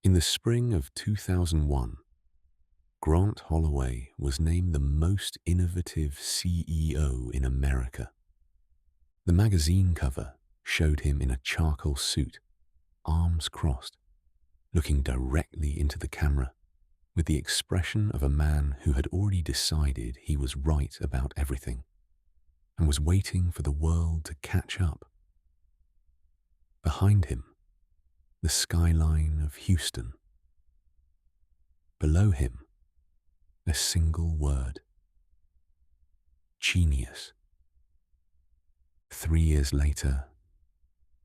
In the spring of 2001, Grant Holloway was named the most innovative CEO in America. The magazine cover showed him in a charcoal suit, arms crossed, looking directly into the camera with the expression of a man who had already decided he was right about everything and was waiting for the world to catch up. Behind him, the skyline of Houston. Below him, a single word: genius. 3 years later,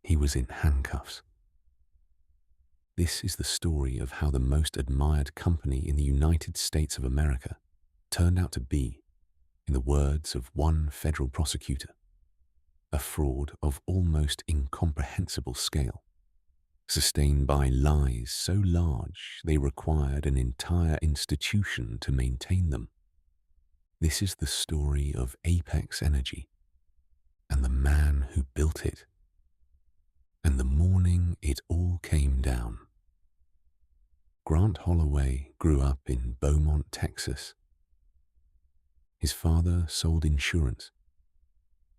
he was in handcuffs. This is the story of how the most admired company in the United States of America turned out to be, in the words of one federal prosecutor, a fraud of almost incomprehensible scale, sustained by lies so large they required an entire institution to maintain them. This is the story of Apex Energy and the man who built it, and the morning it all came down. Grant Holloway grew up in Beaumont, Texas. His father sold insurance.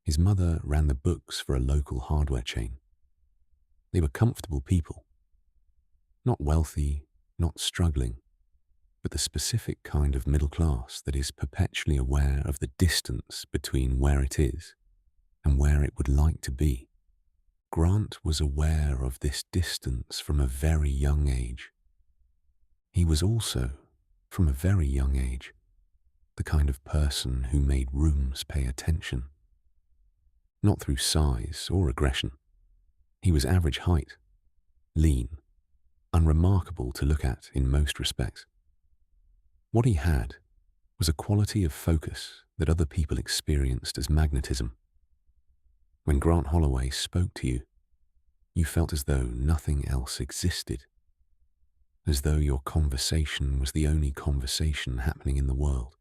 His mother ran the books for a local hardware chain. They were comfortable people, not wealthy, not struggling, but the specific kind of middle class that is perpetually aware of the distance between where it is and where it would like to be. Grant was aware of this distance from a very young age. He was also, from a very young age, the kind of person who made rooms pay attention. Not through size or aggression. He was average height, lean, unremarkable to look at in most respects. What he had was a quality of focus that other people experienced as magnetism. When Grant Holloway spoke to you, you felt as though nothing else existed, as though your conversation was the only conversation happening in the world,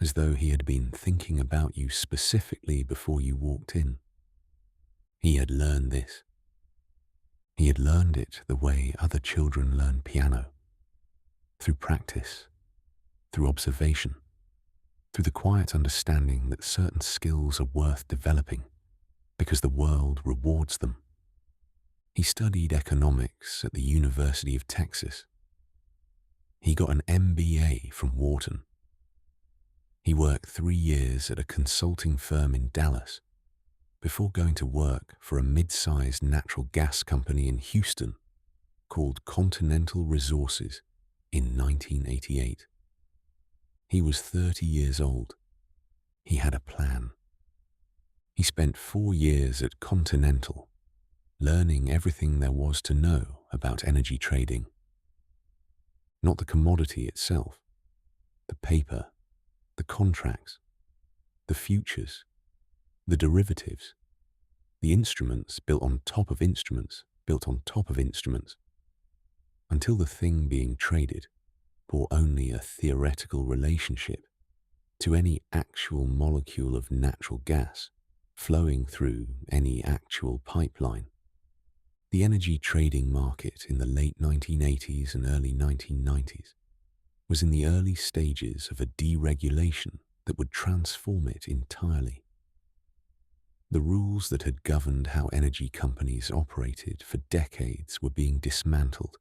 as though he had been thinking about you specifically before you walked in. He had learned this. He had learned it the way other children learn piano, through practice, through observation, through the quiet understanding that certain skills are worth developing because the world rewards them. He studied economics at the University of Texas. He got an MBA from Wharton. He worked 3 years at a consulting firm in Dallas before going to work for a mid-sized natural gas company in Houston called Continental Resources in 1988. He was 30 years old. He had a plan. He spent 4 years at Continental, learning everything there was to know about energy trading. Not the commodity itself, the paper, the contracts, the futures, the derivatives, the instruments built on top of instruments, built on top of instruments, until the thing being traded bore only a theoretical relationship to any actual molecule of natural gas flowing through any actual pipeline. The energy trading market in the late 1980s and early 1990s was in the early stages of a deregulation that would transform it entirely. The rules that had governed how energy companies operated for decades were being dismantled,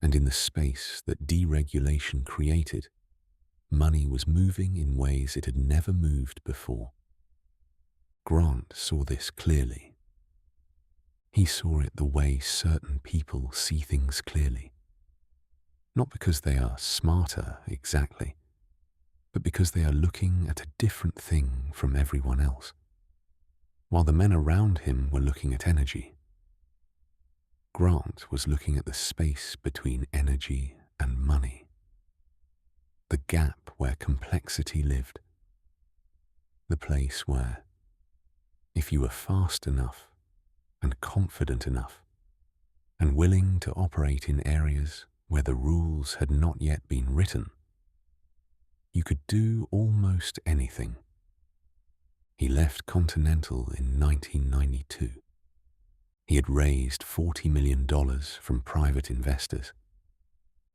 and in the space that deregulation created, money was moving in ways it had never moved before. Grant saw this clearly. He saw it the way certain people see things clearly. Not because they are smarter exactly, but because they are looking at a different thing from everyone else. While the men around him were looking at energy, Grant was looking at the space between energy and money. The gap where complexity lived. The place where, if you were fast enough and confident enough and willing to operate in areas where the rules had not yet been written, you could do almost anything. He left Continental in 1992. He had raised $40 million from private investors.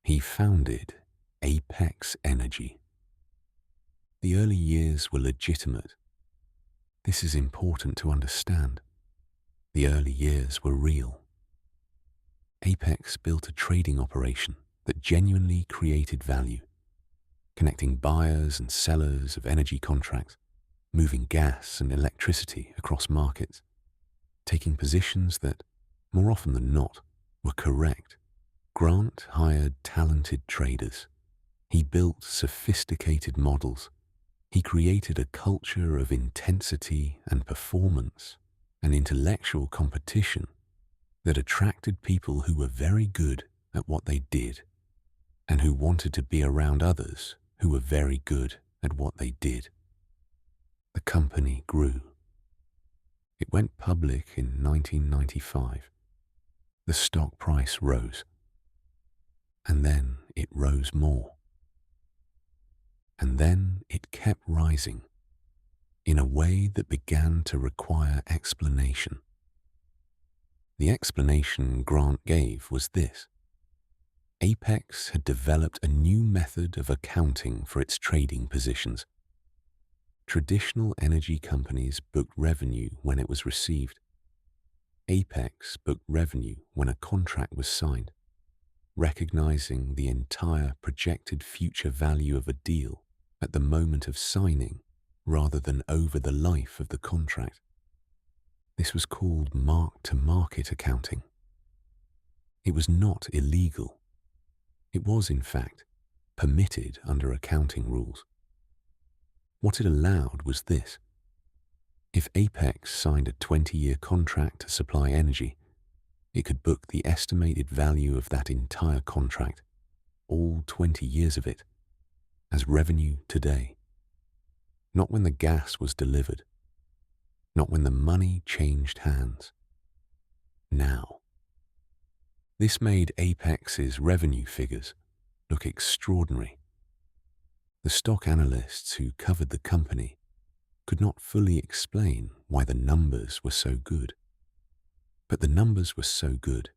He founded Apex Energy. The early years were legitimate. This is important to understand. The early years were real. Apex built a trading operation that genuinely created value, connecting buyers and sellers of energy contracts, moving gas and electricity across markets, taking positions that, more often than not, were correct. Grant hired talented traders. He built sophisticated models. He created a culture of intensity and performance, an intellectual competition that attracted people who were very good at what they did and who wanted to be around others who were very good at what they did. The company grew. It went public in 1995. The stock price rose. And then it rose more. And then it kept rising in a way that began to require explanation. The explanation Grant gave was this: Apex had developed a new method of accounting for its trading positions. Traditional energy companies booked revenue when it was received. Apex booked revenue when a contract was signed, recognizing the entire projected future value of a deal at the moment of signing rather than over the life of the contract. This was called mark-to-market accounting. It was not illegal. It was, in fact, permitted under accounting rules. What it allowed was this: if Apex signed a 20-year contract to supply energy, it could book the estimated value of that entire contract, all 20 years of it, as revenue today. Not when the gas was delivered, not when the money changed hands. Now. This made Apex's revenue figures look extraordinary. The stock analysts who covered the company could not fully explain why the numbers were so good. But the numbers were so good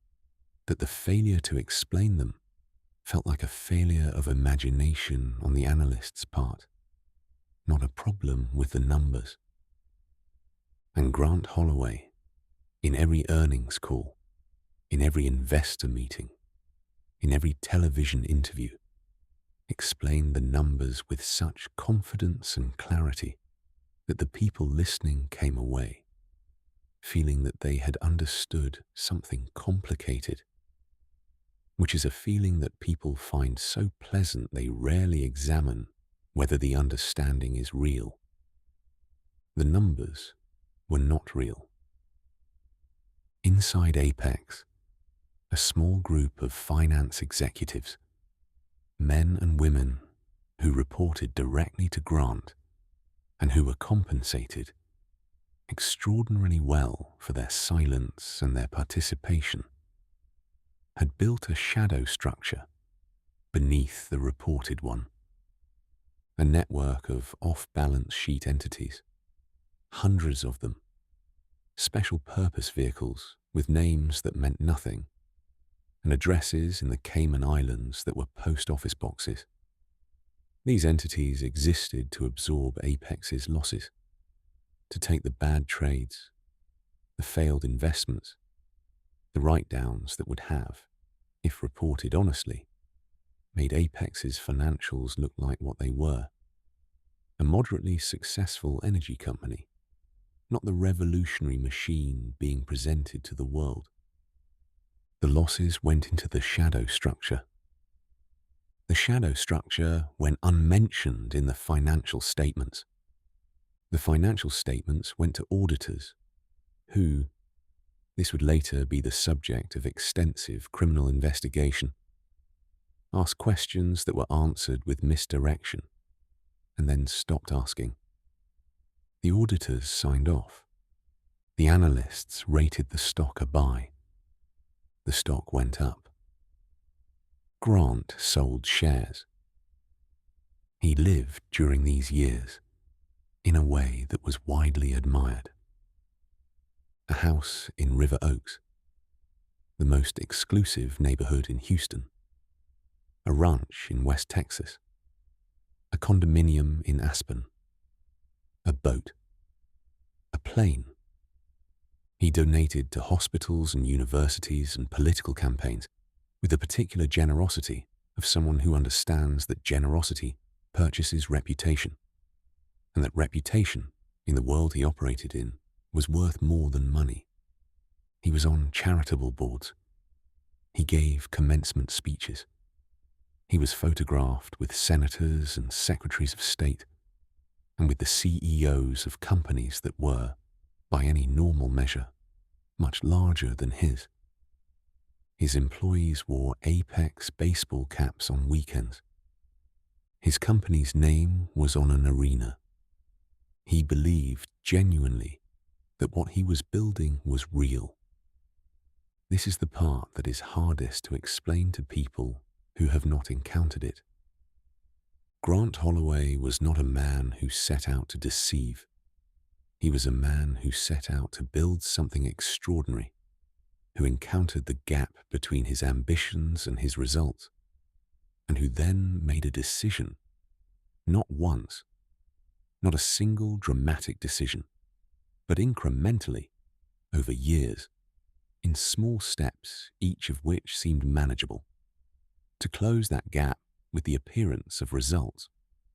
that the failure to explain them felt like a failure of imagination on the analyst's part, not a problem with the numbers. And Grant Holloway, in every earnings call, in every investor meeting, in every television interview, explained the numbers with such confidence and clarity that the people listening came away feeling that they had understood something complicated, which is a feeling that people find so pleasant they rarely examine whether the understanding is real. The numbers were not real. Inside Apex, a small group of finance executives, men and women who reported directly to Grant and who were compensated extraordinarily well for their silence and their participation, had built a shadow structure beneath the reported one, a network of off-balance sheet entities, hundreds of them, special purpose vehicles with names that meant nothing, and addresses in the Cayman Islands that were post office boxes. These entities existed to absorb Apex's losses, to take the bad trades, the failed investments, the write-downs that would have, if reported honestly, made Apex's financials look like what they were: a moderately successful energy company, not the revolutionary machine being presented to the world. The losses went into the shadow structure. The shadow structure went unmentioned in the financial statements. The financial statements went to auditors who, this would later be the subject of extensive criminal investigation, asked questions that were answered with misdirection and then stopped asking. The auditors signed off. The analysts rated the stock a buy. The stock went up. Grant sold shares. He lived during these years in a way that was widely admired. a house in River Oaks, the most exclusive neighborhood in Houston, a ranch in West Texas, a condominium in Aspen, a boat, a plane. He donated to hospitals and universities and political campaigns with the particular generosity of someone who understands that generosity purchases reputation, and that reputation, in the world he operated in, was worth more than money. He was on charitable boards. He gave commencement speeches. He was photographed with senators and secretaries of state, and with the CEOs of companies that were, by any normal measure, much larger than his. His employees wore Apex baseball caps on weekends. His company's name was on an arena. He believed genuinely that what he was building was real. This is the part that is hardest to explain to people who have not encountered it. Grant Holloway was not a man who set out to deceive. He was a man who set out to build something extraordinary, who encountered the gap between his ambitions and his results, and who then made a decision, not once, not a single dramatic decision, but incrementally, over years, in small steps, each of which seemed manageable, to close that gap with the appearance of results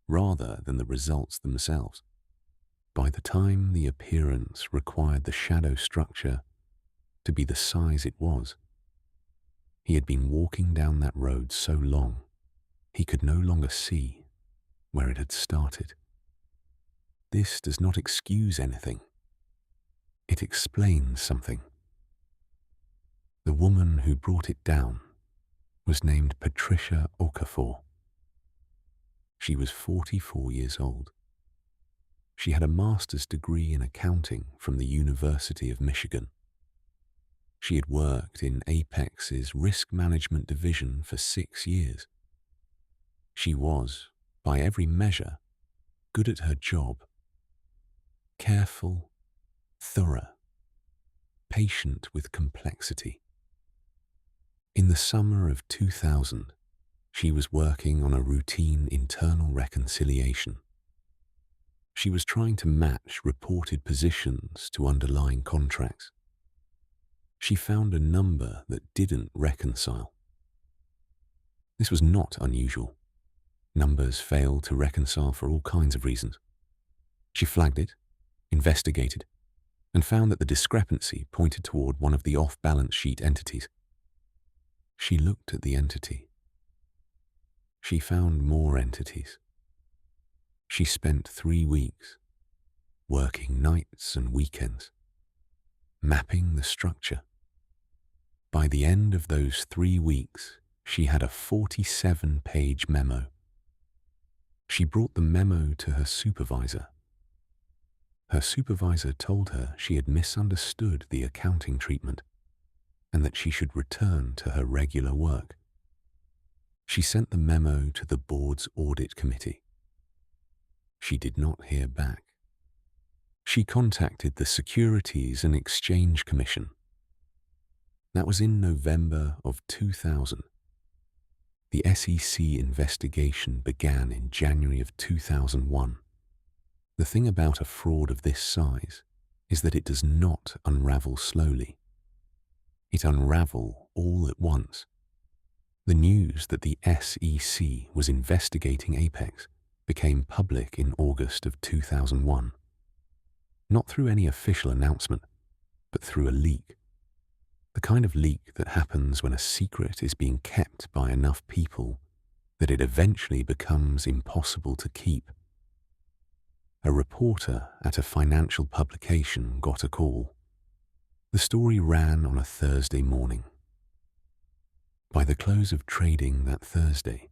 rather than the results themselves. By the time the appearance required the shadow structure to be the size it was, he had been walking down that road so long he could no longer see where it had started. This does not excuse anything. It explains something. The woman who brought it down was named Patricia Okafor. She was 44 years old. She had a master's degree in accounting from the University of Michigan. She had worked in Apex's risk management division for 6 years. She was, by every measure, good at her job. Careful, thorough, patient with complexity. In the summer of 2000, she was working on a routine internal reconciliation. She was trying to match reported positions to underlying contracts. She found a number that didn't reconcile. This was not unusual. Numbers fail to reconcile for all kinds of reasons. She flagged it, investigated, and found that the discrepancy pointed toward one of the off-balance sheet entities. She looked at the entity. She found more entities. She spent 3 weeks working nights and weekends, mapping the structure. By the end of those 3 weeks, she had a 47-page memo. She brought the memo to her supervisor. Her supervisor told her she had misunderstood the accounting treatment and that she should return to her regular work. She sent the memo to the board's audit committee. She did not hear back. She contacted the Securities and Exchange Commission. That was in November of 2000. The SEC investigation began in January of 2001. The thing about a fraud of this size is that it does not unravel slowly. It unravels all at once. The news that the SEC was investigating Apex became public in August of 2001. Not through any official announcement, but through a leak. The kind of leak that happens when a secret is being kept by enough people that it eventually becomes impossible to keep. A reporter at a financial publication got a call. The story ran on a Thursday morning. By the close of trading that Thursday,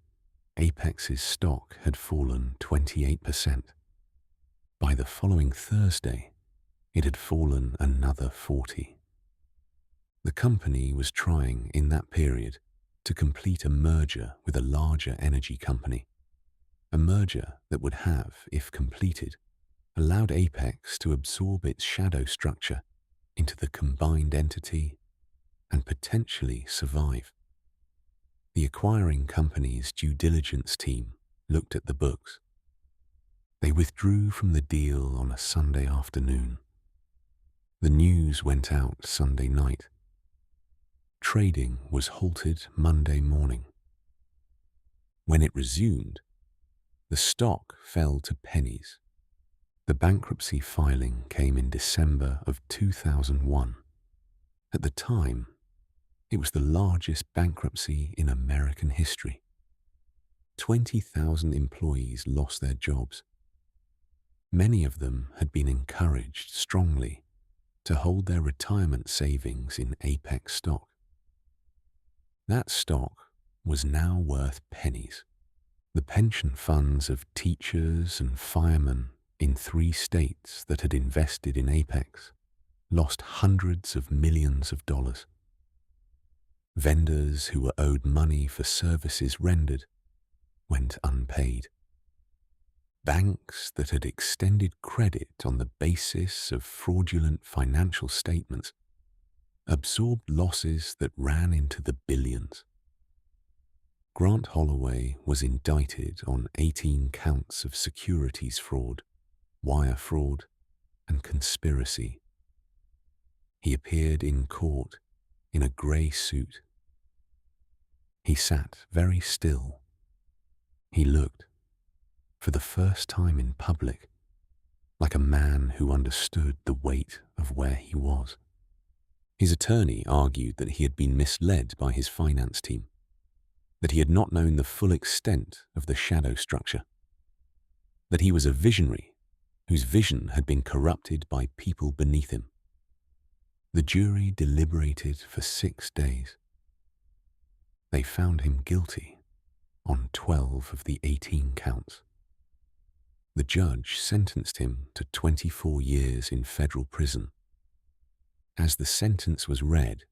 Apex's stock had fallen 28%. By the following Thursday, it had fallen another 40%. The company was trying in that period to complete a merger with a larger energy company, a merger that would have, if completed, allowed Apex to absorb its shadow structure into the combined entity and potentially survive. The acquiring company's due diligence team looked at the books. They withdrew from the deal on a Sunday afternoon. The news went out Sunday night. Trading was halted Monday morning. When it resumed, the stock fell to pennies. The bankruptcy filing came in December of 2001. At the time, it was the largest bankruptcy in American history. 20,000 employees lost their jobs. Many of them had been encouraged strongly to hold their retirement savings in Apex stock. That stock was now worth pennies. The pension funds of teachers and firemen in 3 states that had invested in Apex lost hundreds of millions of dollars. Vendors who were owed money for services rendered went unpaid. Banks that had extended credit on the basis of fraudulent financial statements absorbed losses that ran into the billions. Grant Holloway was indicted on 18 counts of securities fraud, wire fraud, and conspiracy. He appeared in court in a grey suit. He sat very still. He looked, for the first time in public, like a man who understood the weight of where he was. His attorney argued that he had been misled by his finance team, that he had not known the full extent of the shadow structure, that he was a visionary whose vision had been corrupted by people beneath him. The jury deliberated for 6 days. They found him guilty on 12 of the 18 counts. The judge sentenced him to 24 years in federal prison. As the sentence was read,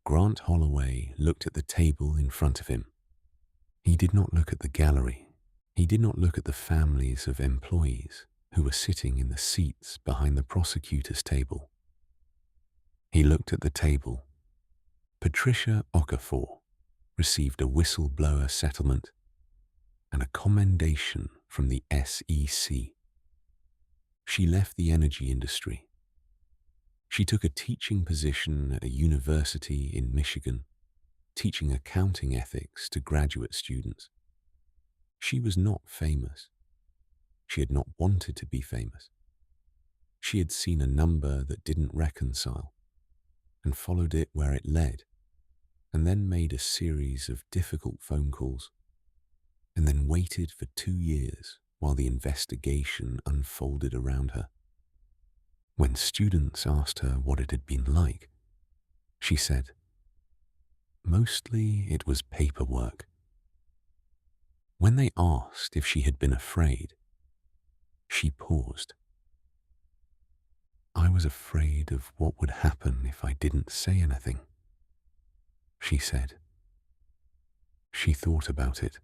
Grant Holloway looked at the table in front of him. He did not look at the gallery. He did not look at the families of employees who were sitting in the seats behind the prosecutor's table. He looked at the table. Patricia Okafor received a whistleblower settlement and a commendation from the SEC. She left the energy industry. She took a teaching position at a university in Michigan, teaching accounting ethics to graduate students. She was not famous. She had not wanted to be famous. She had seen a number that didn't reconcile and followed it where it led, and then made a series of difficult phone calls, and then waited for 2 years while the investigation unfolded around her. When students asked her what it had been like, she said, "Mostly it was paperwork." When they asked if she had been afraid, she paused. "I was afraid of what would happen if I didn't say anything," she said. She thought about it.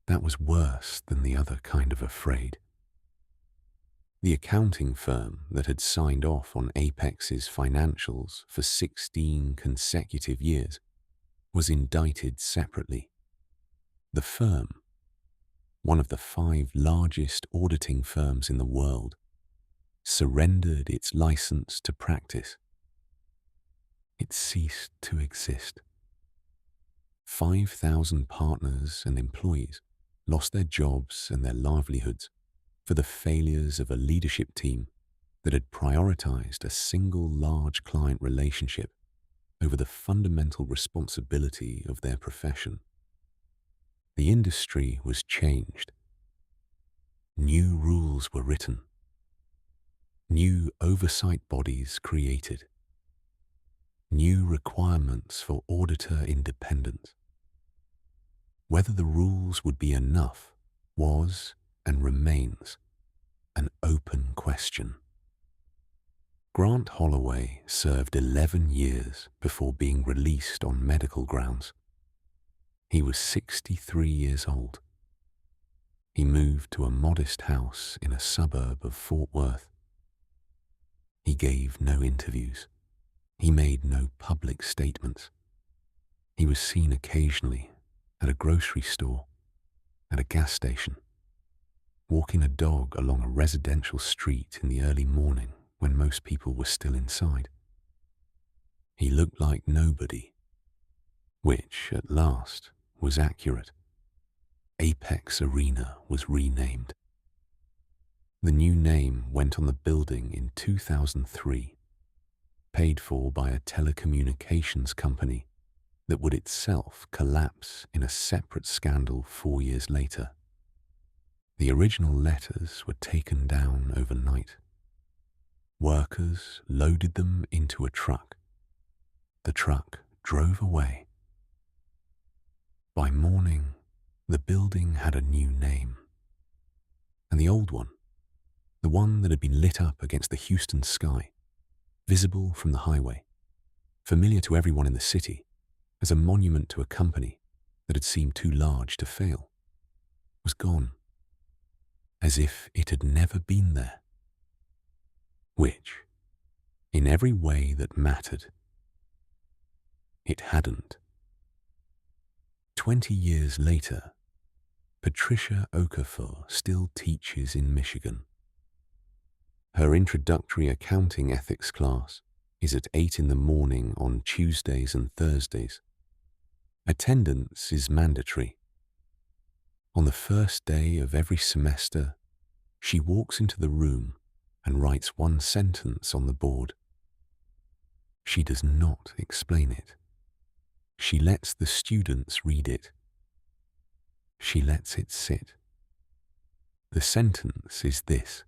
That was worse than the other kind of afraid. The accounting firm that had signed off on Apex's financials for 16 consecutive years was indicted separately. The firm, one of the 5 largest auditing firms in the world, surrendered its license to practice. It ceased to exist. 5,000 partners and employees lost their jobs and their livelihoods for the failures of a leadership team that had prioritized a single large client relationship over the fundamental responsibility of their profession. The industry was changed. New rules were written. New oversight bodies created. New requirements for auditor independence. Whether the rules would be enough was and remains an open question. Grant Holloway served 11 years before being released on medical grounds. He was 63 years old. He moved to a modest house in a suburb of Fort Worth. He gave no interviews. He made no public statements. He was seen occasionally at a grocery store, at a gas station, walking a dog along a residential street in the early morning when most people were still inside. He looked like nobody, which, at last, was accurate. Apex Arena was renamed. The new name went on the building in 2003, paid for by a telecommunications company that would itself collapse in a separate scandal 4 years later. The original letters were taken down overnight. Workers loaded them into a truck. The truck drove away. By morning, the building had a new name. And the old one, the one that had been lit up against the Houston sky, visible from the highway, familiar to everyone in the city as a monument to a company that had seemed too large to fail, was gone, as if it had never been there. Which, in every way that mattered, it hadn't. 20 years later, Patricia Okafor still teaches in Michigan. Her introductory accounting ethics class is at 8 in the morning on Tuesdays and Thursdays. Attendance is mandatory. On the first day of every semester, she walks into the room and writes one sentence on the board. She does not explain it. She lets the students read it. She lets it sit. The sentence is this: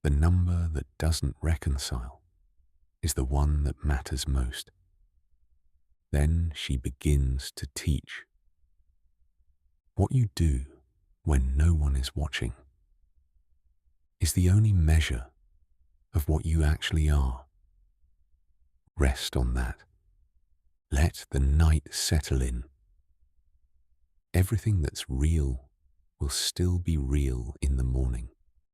the number that doesn't reconcile is the one that matters most. Then she begins to teach. What you do when no one is watching is the only measure of what you actually are. Rest on that. Let the night settle in. Everything that's real will still be real in the morning.